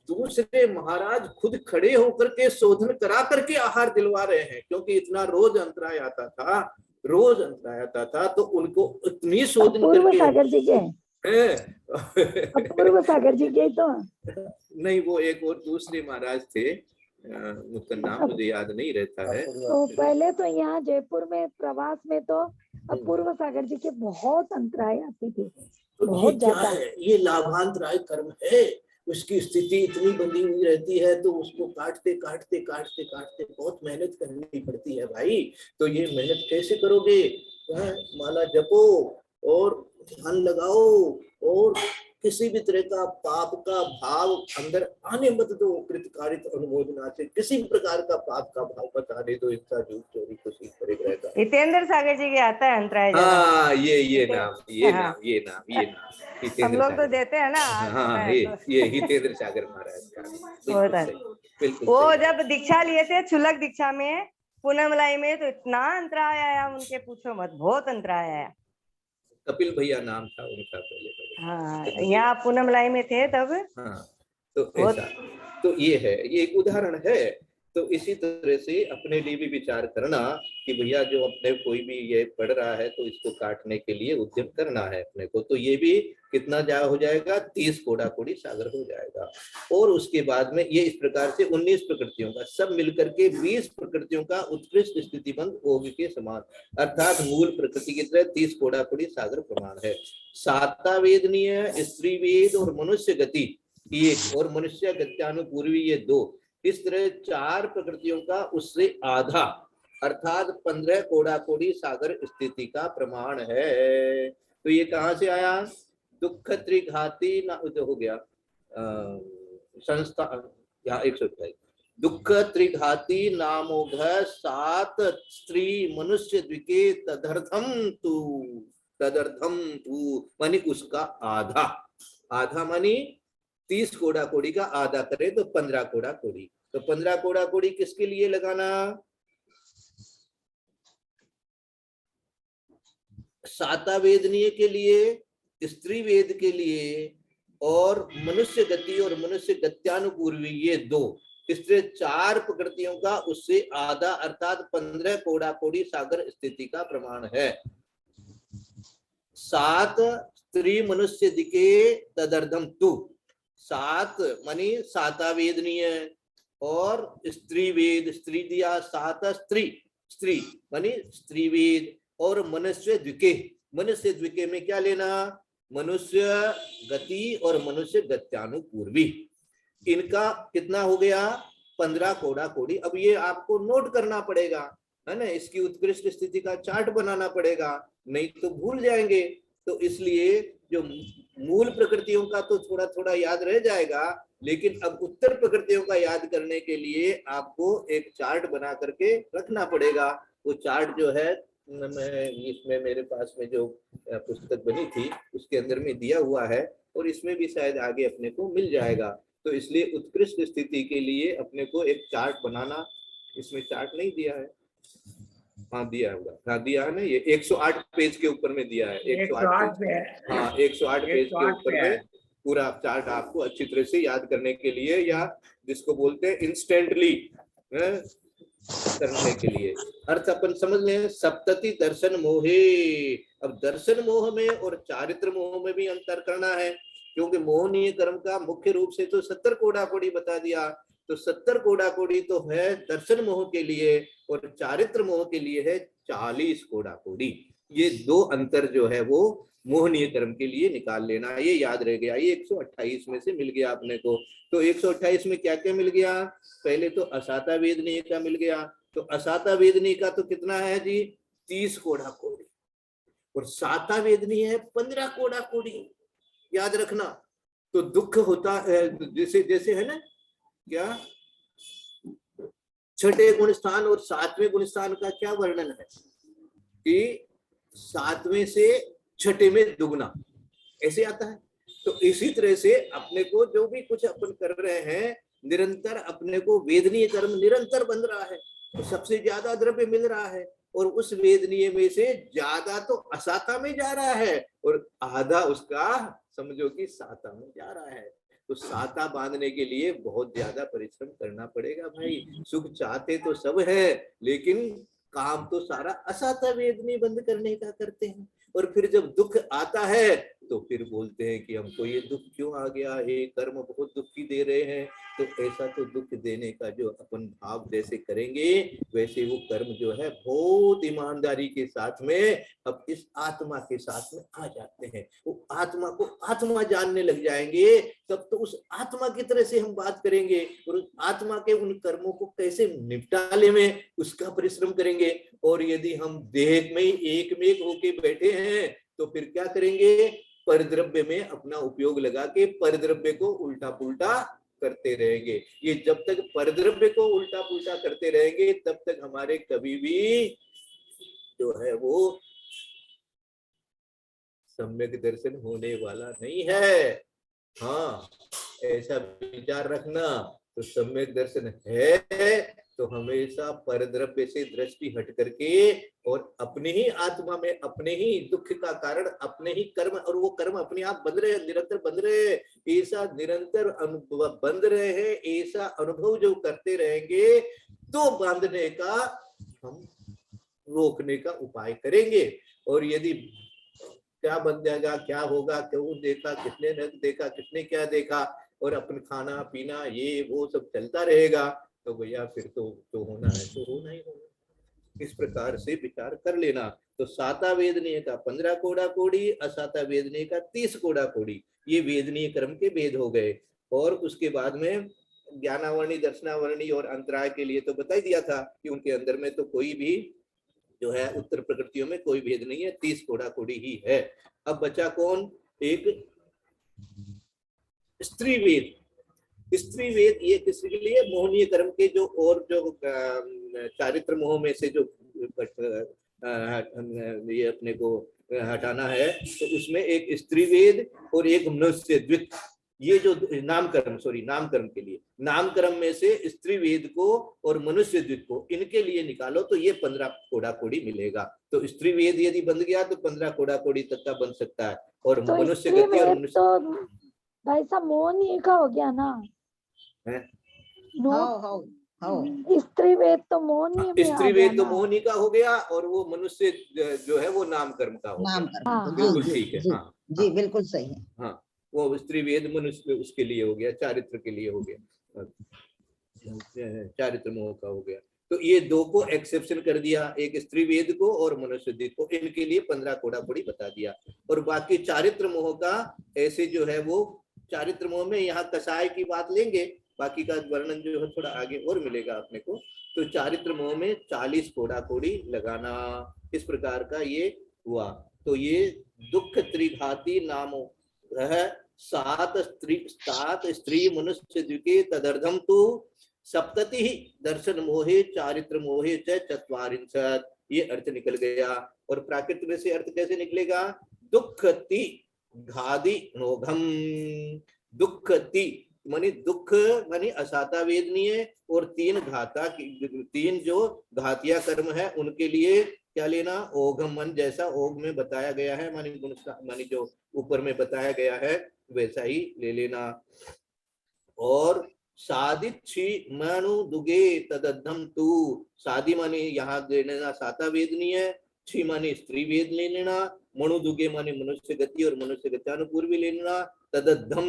दूसरे महाराज खुद खड़े होकर के शोधन करा करके आहार दिलवा रहे हैं, क्योंकि इतना रोज अंतराय आता था, रोज अंतराय आता था, तो उनको इतनी शोधन करके सागर जी के पूर्व सागर जी के तो नहीं, वो एक और दूसरे महाराज थे, उनका नाम मुझे याद नहीं रहता है। तो पहले तो यहाँ जयपुर में प्रवास में तो अपूर्व सागर जी के बहुत अंतराय आती थी, तो ये क्या है? ये लाभांतराय कर्म है। उसकी स्थिति इतनी बंधी हुई रहती है, तो उसको काटते काटते काटते काटते बहुत मेहनत करनी पड़ती है भाई। तो ये मेहनत कैसे करोगे? माला जपो और ध्यान लगाओ, और किसी भी तरह का पाप का भाव अंदर आने मत दो। कृतकारित अनुमोदना से किसी भी प्रकार का पाप का भाव मत आने दो। इतना झूठ चोरी कुछ रहेगा। हितेंद्र सागर जी के आता है अंतराय। हाँ, ये नाम हम लोग तो देते हैं ना। हाँ, ये हितेंद्र सागर महाराज का बिल्कुल। वो जब दीक्षा लिए थे छुलक दीक्षा में पूनमलाई में, तो इतना अंतराय आया उनके, पूछो मत, बहुत अंतराय आया। कपिल भैया नाम था उनका पहले। हाँ, यहाँ पूनमलाई में थे तब। हाँ, तो ऐसा, तो ये है, ये एक उदाहरण है। तो इसी तरह से अपने लिए भी विचार करना कि भैया जो अपने कोई भी ये पढ़ रहा है तो इसको काटने के लिए उद्यम करना है अपने को। तो ये भी कितना हो जाएगा? 30 कोड़ा कोड़ी सागर हो जाएगा। और उसके बाद में ये इस प्रकार से 19 प्रकृतियों का सब मिलकर के 20 प्रकृतियों का उत्कृष्ट स्थितिबंध ओघ के समान, अर्थात मूल प्रकृति की तरह 30 कोड़ा कोड़ी सागर प्रमाण है। साता वेदनीय, स्त्री वेद और मनुष्य गति एक, और मनुष्य गत्यानुपूर्वी ये 2, इस तरह 4 प्रकृतियों का उससे आधा, अर्थात 15 कोड़ा कोड़ी सागर स्थिति का प्रमाण है। तो ये कहाँ से आया? दुख त्रिघाती ना हो गया संस्था, यहाँ 128, दुख त्रिघाती नामोघ 7 स्त्री मनुष्य द्विके तदर्थम तू मानी उसका आधा, आधा मानी 30 कोड़ा कोड़ी का आधा करे तो 15 कोड़ा कोड़ी। तो 15 कोड़ा कोड़ी किसके लिए लगाना? साता वेदनीय के लिए, स्त्री वेद के लिए, और मनुष्य गति और मनुष्य गत्यानुपूर्वी ये 2, इस तरह 4 प्रकृतियों का उससे आधा, अर्थात 15 कोड़ा कोड़ी सागर स्थिति का प्रमाण है। 7 स्त्री मनुष्य दिके तदर्धम तू, सात मानी साता वेदनीय, और स्त्री वेद, स्त्री दिया सात, स्त्री स्त्री मानी स्त्री वेद, और मनुष्य द्विके, मनुष्य द्विके में क्या लेना, मनुष्य गति और मनुष्य गत्यानुपूर्वी, इनका कितना हो गया 15 कोड़ा कोड़ी। अब ये आपको नोट करना पड़ेगा, है ना, इसकी उत्कृष्ट स्थिति का चार्ट बनाना पड़ेगा, नहीं तो भूल जाएंगे। तो इसलिए जो मूल प्रकृतियों का तो थोड़ा थोड़ा याद रह जाएगा, लेकिन अब उत्तर प्रकृतियों का याद करने के लिए आपको एक चार्ट बना करके रखना पड़ेगा। वो चार्ट जो है इसमें मेरे पास में जो पुस्तक बनी थी उसके अंदर में दिया हुआ है, और इसमें भी शायद आगे अपने को मिल जाएगा। तो इसलिए उत्कृष्ट स्थिति के लिए अपने को एक चार्ट बनाना, इसमें चार्ट नहीं दिया है, हाँ दिया होगा, हाँ दिया है ना, ये 108 पेज के ऊपर में दिया है, 108 पेज, हाँ 108 पेज के ऊपर में पूरा चार्ट आपको अच्छी तरह से याद करने के लिए, या जिसको बोलते हैं इंस्टेंटली करने के लिए। अर्थ अपन समझ लें, सप्तति दर्शन मोहे। अब दर्शन मोह में और चारित्र मोह में भी अंतर करना है, क्योंकि मोहनीय कर्म का मुख्य रूप से तो 70 कोड़ा कोड़ी बता दिया, तो 70 कोड़ा कोड़ी तो है दर्शन मोह के लिए, और चारित्र मोह के लिए है 40 कोड़ा कोड़ी। ये दो अंतर जो है वो मोहनीय कर्म के लिए निकाल लेना, ये याद रह गया। ये 128 में से मिल गया अपने को। तो 128 में क्या क्या मिल गया, पहले तो असाता वेदनीय का मिल गया, तो असाता वेदनीय का तो कितना है जी 30 कोड़ा कोड़ी, और साता वेदनीय है 15 कोड़ा कोड़ी, याद रखना। तो दुख होता है जैसे जैसे है ना, क्या छठे गुण स्थान और 7वें गुण स्थान का क्या वर्णन है कि 7वें से छठे में दुगना, ऐसे आता है। तो इसी तरह से अपने को जो भी कुछ अपन कर रहे हैं, निरंतर अपने को वेदनीय कर्म निरंतर बन रहा है, तो सबसे ज्यादा द्रव्य मिल रहा है, और उस वेदनीय में से ज्यादा तो असाता में जा रहा है, और आधा उसका समझो कि साता में जा रहा है। तो साता बांधने के लिए बहुत ज्यादा परिश्रम करना पड़ेगा भाई। सुख चाहते तो सब है, लेकिन काम तो सारा असाता वेदनीय बंद करने का करते हैं, और फिर जब दुख आता है तो फिर बोलते हैं कि हमको ये दुख क्यों आ गया, ये कर्म बहुत दुखी दे रहे हैं। तो ऐसा तो दुख देने का जो अपन भाव जैसे करेंगे, वैसे वो कर्म जो है बहुत ईमानदारी के साथ में अब इस आत्मा के साथ में आ जाते हैं। वो आत्मा को आत्मा जानने लग जाएंगे, तब तो उस आत्मा की तरह से हम बात करेंगे, और उस आत्मा के उन कर्मों को कैसे निपटाने में उसका परिश्रम करेंगे। और यदि हम देह में एक में होके बैठे हैं तो फिर क्या करेंगे, परद्रव्य में अपना उपयोग लगा के परद्रव्य को उल्टा पुल्टा करते रहेंगे। ये जब तक परद्रव्य को उल्टा पुल्टा करते रहेंगे तब तक हमारे कभी भी जो है वो सम्यक दर्शन होने वाला नहीं है। हाँ, ऐसा विचार रखना। तो सम्यक दर्शन है तो हमेशा परद्रव्य से दृष्टि हट करके और अपने ही आत्मा में अपने ही दुख का कारण अपने ही कर्म, और वो कर्म अपने आप बंध रहे, निरंतर बंध रहे, ऐसा निरंतर अनुभव बंध रहे हैं, ऐसा अनुभव जो करते रहेंगे तो बांधने का हम रोकने का उपाय करेंगे। और यदि क्या बन जाएगा, क्या होगा, क्यों देखा, कितने ने देखा, कितने क्या देखा, और अपन खाना पीना ये वो सब चलता रहेगा, तो भैया फिर तो होना है तो होना ही होना। इस प्रकार से विचार कर लेना। तो साता वेदनीय का 15 कोड़ा कोड़ी, असाता वेदनीय का 30 कोड़ा कोड़ी, ये वेदनीय कर्म के भेद हो गए। और उसके बाद में ज्ञानावर्णी, दर्शनावर्णी और अंतराय के लिए तो बता ही दिया था कि उनके अंदर में तो कोई भी जो है उत्तर प्रकृतियों में कोई भेद नहीं है, 30 कोड़ा कोड़ी ही है। अब बचा कौन, एक स्त्री वेद। स्त्री वेद ये किसके लिए, मोहनीय कर्म के जो और जो चारित्र मोह में से जो ये अपने को हटाना है, तो उसमें एक स्त्री वेद और एक मनुष्य द्वित, ये जो नामकर्म के लिए, नामकर्म में से स्त्री वेद को और मनुष्य द्वित को इनके लिए निकालो तो ये 15 कोड़ा कोड़ी मिलेगा। तो स्त्री वेद यदि बन गया तो 15 कोड़ा कोड़ी तक का बन सकता है। और तो मनुष्य गति और मनुष्य तो भाई साहब मोहनीय का हो गया ना है? स्त्री वेद तो मोहनीय में स्त्री वेद तो मोहनी का हो गया, और वो मनुष्य जो है वो नाम कर्म का हो गया। नाम कर्म, बिल्कुल ठीक है। हाँ जी बिल्कुल सही है। हाँ, वो स्त्री वेद मनुष्य उसके लिए हो गया, चारित्र के लिए हो गया, चारित्र मोह का हो गया। तो ये दो को एक्सेप्शन कर दिया, एक स्त्री वेद को और मनुष्य वेद को, इनके लिए 15 कोड़ा कोड़ी बता दिया। और बाकी चारित्र मोह का ऐसे जो है वो चारित्र मोह में यहाँ कसाय की बात लेंगे, बाकी का वर्णन जो है थोड़ा आगे और मिलेगा अपने को। तो चारित्र मोह में 40 कोड़ा कोड़ी लगाना, इस प्रकार का ये हुआ। तो ये दुख त्रिघाती नामो ग्रह 7 स्त्री मनुष्य द्विके तदर्धम तो सप्तति ही दर्शन मोहे चारित्र मोहे च 44। ये अर्थ निकल गया। और प्राकृत में से अर्थ कैसे निकलेगा? दुख ति घादी नोघम। दुख ति मानी दुख मानी असाता वेदनीय, और 3 घाता 3 जो घातिया कर्म है उनके लिए क्या लेना? ओघम मन, जैसा ओघ में बताया गया है मानी जो ऊपर में बताया गया है वैसा ही ले लेना। और सादित छी मनु दुगे तदद्धम तू। सादी माने यहाँ ले लेना साता वेदनीय, छी माने स्त्री वेद ले लेना, मनु दुगे माने मनुष्य गति और मनुष्य गत्यानुपूर्वी ले लेना, तदद्धम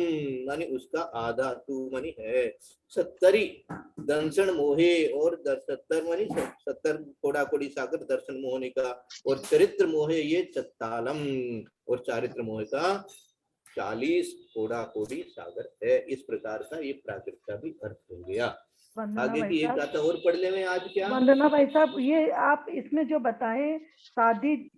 माने उसका आधा, तू मानी है 70 दंशन मोहे, और 70 मानी 70 कोड़ा कोड़ी सागर दर्शन मोहने का। और चरित्र मोहे ये 44, और चारित्र मोहे का 40 कोड़ा कोड़ी सागर है। इस प्रकार का ये प्राकृत का भी अर्थ हो गया। आगे की एक गाथा और पढ़ ले में आज क्या? वंदना भाई साहब, ये आप इसमें जो बताए शादी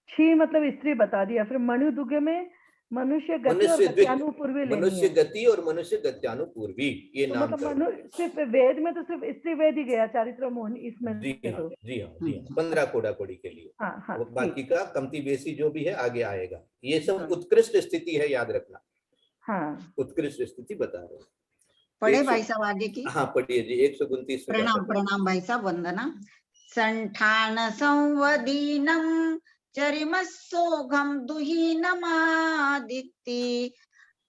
छी मतलब स्त्री बता दिया, फिर मनु दुगे में मनुष्य गति और गत्यानुपूर्वी, मनुष्य गति और मनुष्य गत्यानुपूर्वी ये तो नाम मतलब सिर्फ वेद में तो सिर्फ स्त्री वेद ही गया, चारित्र मोहन इसमें जी हाँ 15 कोड़ा कोड़ी के लिए। हाँ, बाकी का कमती बेसी जो भी है आगे आएगा। ये सब उत्कृष्ट स्थिति है, याद रखना। हाँ, उत्कृष्ट स्थिति बता रहे हैं। पढ़े भाई साहब आगे की? हाँ पढ़िए जी। 129। प्रणाम भाई साहब, वंदना। संठान संवदीनम चरिमस्सोघम दुहीनमादित्ति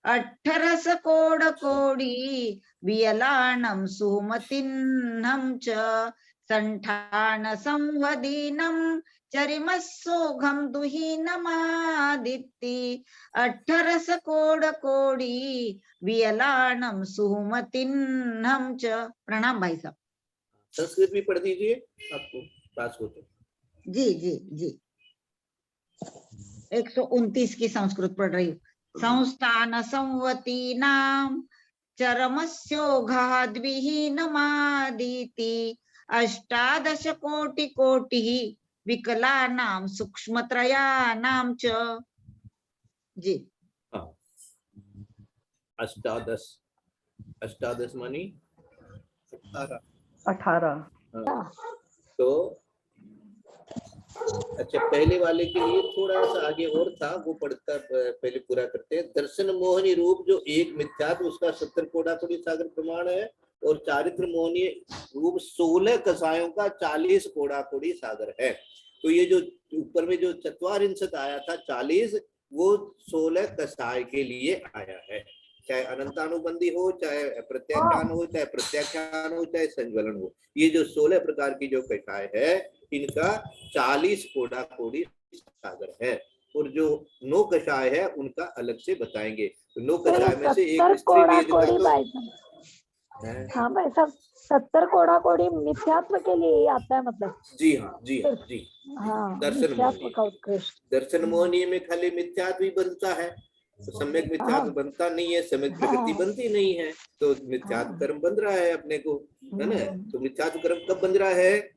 18 कोड कोडी वियलाणम सुमतिन्नम च। संठान संवदीनम चरिमस्सोघम दुहीनमादित्ति 18 कोड कोडी वियलाणम सुमतिन्नम च। प्रणाम भाई साहब। संस्कृत भी पढ़ दीजिए, आपको पास हो तो। जी 129 की संस्कृत पढ़ रही हूँ। संस्थान संवती नाम चरमस्योघाद्विहीनमादिति 18 कोटि कोटि विकलानाम सूक्ष्मत्रयानाम च। जी हाँ 18 मानी 18। तो अच्छा, पहले वाले के लिए थोड़ा सा आगे और था, वो पढ़ता पहले पूरा करते हैं। दर्शन मोहनी रूप जो एक मिथ्यात्व उसका 70 कोड़ा कोड़ी सागर प्रमाण है, और चारित्र मोहनी रूप 16 कसायों का 40 कोड़ा कोड़ी सागर है। तो ये जो ऊपर में जो 44 आया था 40, वो 16 कसाय के लिए आया है। चाहे अनंतानुबंधी हो, चाहे प्रत्याख्यान हो, चाहे प्रत्याख्यान हो, चाहे संज्वलन हो, ये जो 16 प्रकार की जो कसाय है इनका 40 कोड़ा कोड़ी सागर है। और जो 9 कषाय है उनका अलग से बताएंगे। तो 9 कषाय में से एक स्त्री वेद का हाँ भाई साहब 70 कोड़ा कोड़ी मिथ्यात्व के लिए ही आता है, मतलब। जी हाँ दर्शन मोहनी में खाली मिथ्यात्व ही बनता है, तो सम्यक मिथ्यात्व बनता नहीं है, सम्यक प्रकृति बनती नहीं है। तो मिथ्यात्व कर्म बन रहा है अपने को, है ना। तो मिथ्यात्व कर्म कब बन रहा है?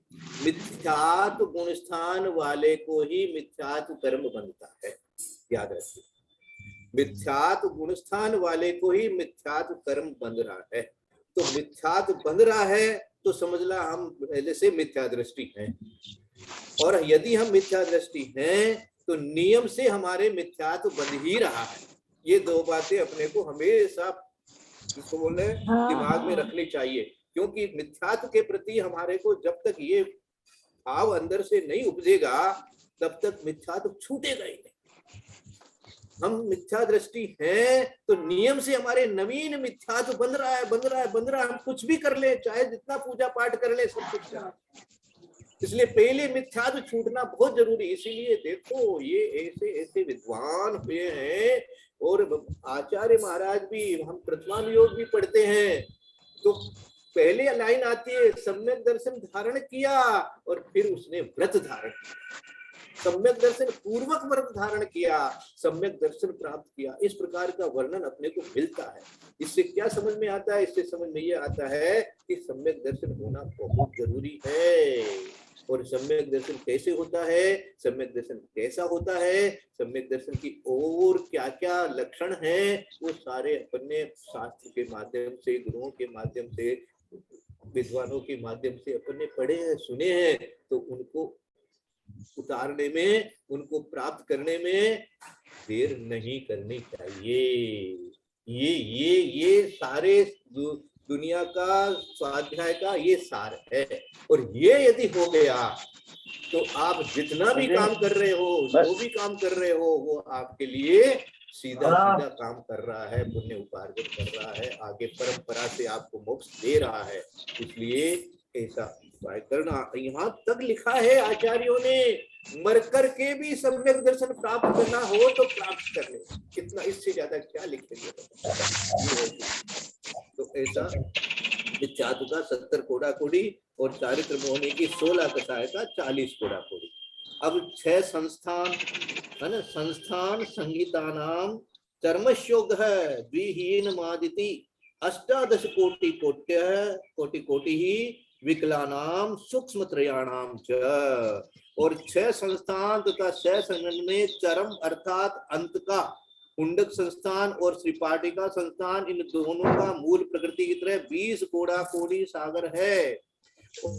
मिथ्यात्व गुणस्थान वाले को ही मिथ्यात्व कर्म बनता है, याद रखिए। मिथ्यात्व गुणस्थान वाले को ही मिथ्यात्व कर्म बन रहा है। तो मिथ्यात्व बन रहा है तो समझ ला हम पहले से मिथ्या दृष्टि हैं, और यदि हम मिथ्या दृष्टि हैं तो नियम से हमारे मिथ्यात्व बन ही रहा है। ये 2 बातें अपने को हमेशा इसको बोले दिमाग में रखनी चाहिए, क्योंकि मिथ्यात्व के प्रति हमारे को जब तक ये भाव अंदर से नहीं उपजेगा तब तक मिथ्यात्व छूटेगा ही नहीं। हम मिथ्या दृष्टि हैं तो नियम से हमारे नवीन मिथ्यात्व बन रहा है। हम कुछ भी कर ले, चाहे जितना पूजा पाठ कर ले, सब कुछ इसलिए पहले मिथ्यात्व छूटना बहुत जरूरी। इसीलिए देखो ये ऐसे ऐसे विद्वान हुए हैं, और आचार्य महाराज भी, हम प्रथमान योग भी पढ़ते हैं तो पहले लाइन आती है सम्यक दर्शन धारण किया, और फिर उसने व्रत धारण किया, सम्यक दर्शन पूर्वक व्रत धारण किया, सम्यक दर्शन प्राप्त किया। इस प्रकार का वर्णन अपने को मिलता है। इससे क्या समझ में आता है? इससे समझ में ये आता है कि सम्यक दर्शन होना बहुत जरूरी है। और सम्यक दर्शन कैसे होता है, सम्यक दर्शन कैसा होता है, सम्यक दर्शन की और क्या क्या लक्षण हैं, वो सारे अपने शास्त्र के माध्यम से, गुरुओं के माध्यम से, विद्वानों के माध्यम से अपने पढ़े हैं, सुने हैं। तो उनको उतारने में, उनको प्राप्त करने में देर नहीं करनी चाहिए। ये सारे दुनिया का स्वाध्याय का ये सार है। और ये यदि हो गया तो आप जितना भी काम कर रहे हो, जो भी काम कर रहे हो, वो आपके लिए सीधा सीधा काम कर रहा है, पुण्य उपार्जन कर रहा है, आगे परंपरा से आपको मोक्ष दे रहा है। इसलिए ऐसा उपाय करना। यहाँ तक लिखा है आचार्यों ने, मर कर के भी सम्यक दर्शन प्राप्त करना हो तो प्राप्त कर ले। कितना इससे ज्यादा क्या लिखेंगे? तो ऐसा मिथ्यात्व का 70 कोड़ा कोड़ी और चारित्र मोहनी की 16 कसाय का 40 कोड़ा कोड़ी। अब 6 संस्थान है ना, संस्थान संहिता नाम चर्मशोग है द्विहीन मादिति 18 कोटि कोटि कोटि ही विकलानाम सूक्ष्म त्रयाणाम च। और 6 संस्थान तथा 6 संगठन में चरम अर्थात अंत का कुंडक संस्थान और श्रीपाटिका संस्थान, इन दोनों का मूल प्रकृति की तरह 20 कोड़ा कोड़ी सागर है।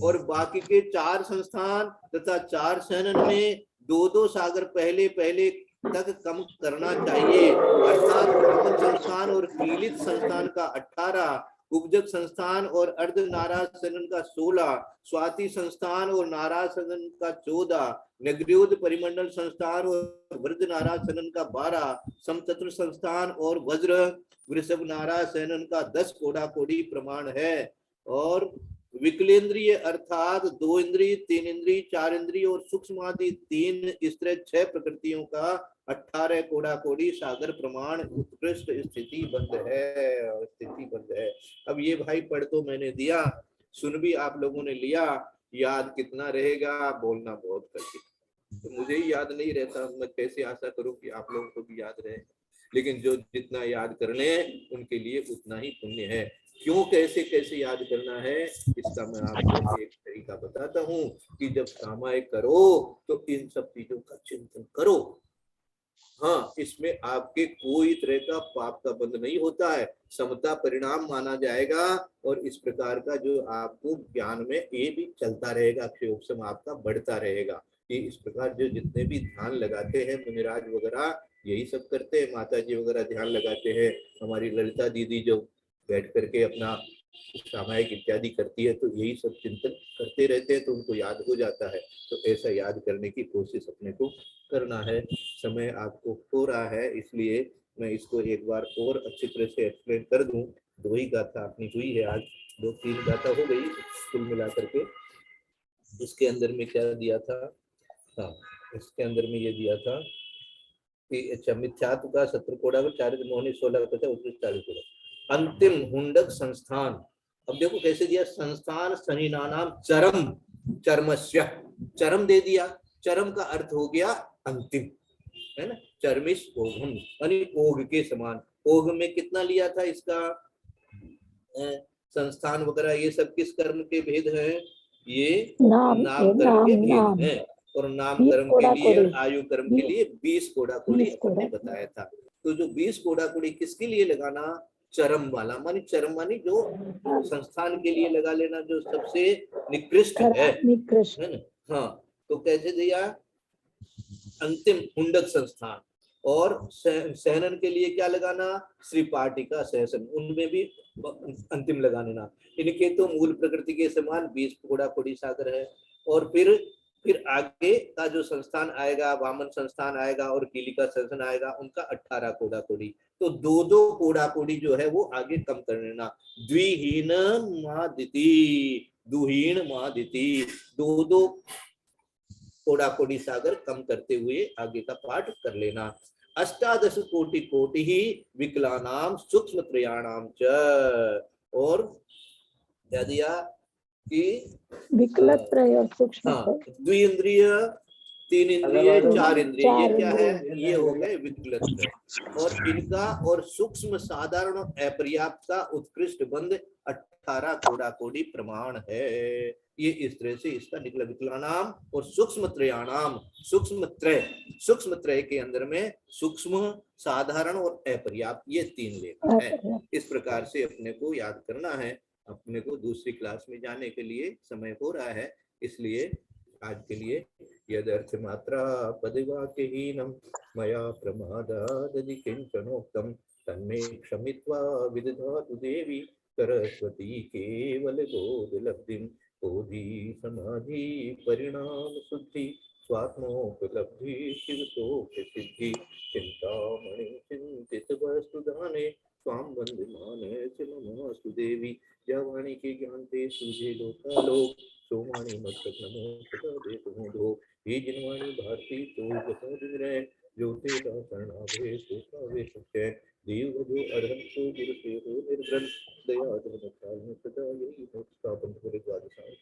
और बाकी के 4 संस्थान तथा 4 संगठन में 2-2 सागर पहले पहले तक कम करना चाहिए। अर्थात ब्राह्मण संस्थान और कीलित संस्थान का 18, उपजक संस्थान और अर्ध नाराज सदन का 16, स्वाति संस्थान और नाराज सदन का 14, नगरियोद परिमंडल संस्थान और वृद्ध नाराज सदन का 12, समतत्र संस्थान और वज्र वृषभ नाराज सदन का 10 कोड़ा कोड़ी प्रमाण है। और विकलेंद्रिय अर्थात 2 इंद्रिय, 3 इंद्रिय, 4 इंद्रिय और सूक्ष्मादि 3 इस तरह 6 प्रकृतियों का 18 कोड़ा कोड़ी सागर प्रमाण उत्कृष्ट स्थिति बंद है, स्थिति बंद है। अब ये भाई पढ़ तो मैंने दिया, सुन भी आप लोगों ने लिया, याद कितना रहेगा बोलना बहुत कठिन। तो मुझे ही याद नहीं रहता, मैं कैसे आशा करूं कि आप लोगों को भी याद रहे। लेकिन जो जितना याद कर लें उनके लिए उतना ही पुण्य है। क्यों, कैसे कैसे याद करना है, इसका मैं आपको एक तरीका बताता हूँ कि जब सामायिक करो तो इन सब चीजों का चिंतन करो। हाँ, इसमें आपके कोई तरह का पाप का बंध नहीं होता है, समता परिणाम माना जाएगा। और इस प्रकार का जो आपको ज्ञान में ये भी चलता रहेगा, अक्षयोपम आपका बढ़ता रहेगा। कि इस प्रकार जो जितने भी ध्यान लगाते हैं, मुनिराज वगैरह यही सब करते हैं, माता जी वगैरह ध्यान लगाते हैं, हमारी ललिता दीदी जो बैठ करके अपना सामायिक इत्यादि करती है, तो यही सब चिंतन करते रहते हैं, तो उनको याद हो जाता है। तो ऐसा याद करने की कोशिश अपने को करना है। समय आपको हो रहा है, इसलिए मैं इसको एक बार और अच्छी तरह से एक्सप्लेन कर दूं। 2 ही गाथा अपनी हुई है आज, 2-3 गाथा हो गई कुल मिला करके। इसके अंदर में क्या दिया था? हाँ, इसके अंदर में ये दिया था कि अच्छा, मिथ्यात्व का 70 कोड़ा और चारित्र मोहनी 16 कथा उत्कृष्ट 40 कोड़ा। अंतिम हुंडक संस्थान। अब देखो कैसे दिया, संस्थान सनिनानाम चरम, चर्मस्य, चरम दे दिया। चरम का अर्थ हो गया अंतिम, है ना, चरमिस ओघम, यानी ओघ के समान। ओघ में कितना लिया था इसका? संस्थान वगैरह ये सब किस कर्म के भेद हैं? ये नाम कर्म के भेद हैं। और नाम कर्म के लिए, आयु कर्म के लिए 20 कोड़ा कोड़ी हमने बताया था। तो जो 20 कोड़ा कोड़ी किसके लिए लगाना? चरम वाला, मानी चरम मानी जो संस्थान के लिए लगा लेना, जो सबसे निकृष्ट है ना। हाँ, तो कैसे दिया? अंतिम हुंडक संस्थान। और सहनन के लिए क्या लगाना? श्रीपाटिका सहसन, उनमें भी अंतिम लगाने ना। इनके तो मूल प्रकृति के समान 20 कोड़ा कोड़ी सागर है। और फिर आगे का जो संस्थान आएगा, वामन संस्थान आएगा और कीलिका संस्थान आएगा, उनका 18 कोड़ा कोड़ी। तो दो दो कोड़ा कोड़ी जो है वो आगे कम कर लेना। द्विहीन मादिति, दुहीन मादिति, दो दो कोड़ा कोड़ी सागर कम करते हुए आगे का पाठ कर लेना। अष्टादश कोटि कोटि ही विकलानाम सूक्ष्म त्रयाणाम च, और क्या दिया कि विकलत्रय और सूक्ष्म हाँ, द्विइंद्रिय, तीन इंद्रिय, चार इंद्रिय, ये क्या है, ये हो गए विकलत्रय। और इनका और सूक्ष्म साधारण और अपर्याप्त का उत्कृष्ट बंध 18 कोड़ा कोड़ी प्रमाण है। ये इस तरह से इसका निकला, विकलानाम और सूक्ष्म त्रयाणाम। सूक्ष्म त्रय के अंदर में सूक्ष्म, साधारण और अपर्याप्त, ये तीन लेना है। इस प्रकार से अपने को याद करना है। अपने को दूसरी क्लास में जाने के लिए समय हो रहा है, इसलिए आज के लिए यदर्थ मात्रा पदवाक्यहीनम मया प्रमादादि किंचनोक्तम तन्मे क्षमित्वा विदधातु देवी सरस्वती केवल बोधलब्धिं बोधि समाधि परिणाम शुद्धि स्वात्मोपलब्धि शिवतोक्ति सिद्धि चिंतामणि चिंतित वस्तुदाने स्वाम वंदमाने नमोस्तु देवी। या वाणी के ज्ञान ते सूझे लोकालोक, सोमाणी मस्तक नमो सदा दे तुम्हें दो। ये जिनवाणी भारती तो बता दिन रहे, जो तेरा शरणावे सो पावे सुखै। देव जो अरहंत को गुरु से हो निर्ग्रंथ, दया धर्म काल में सदा यही हो स्थापन करे द्वादशांग।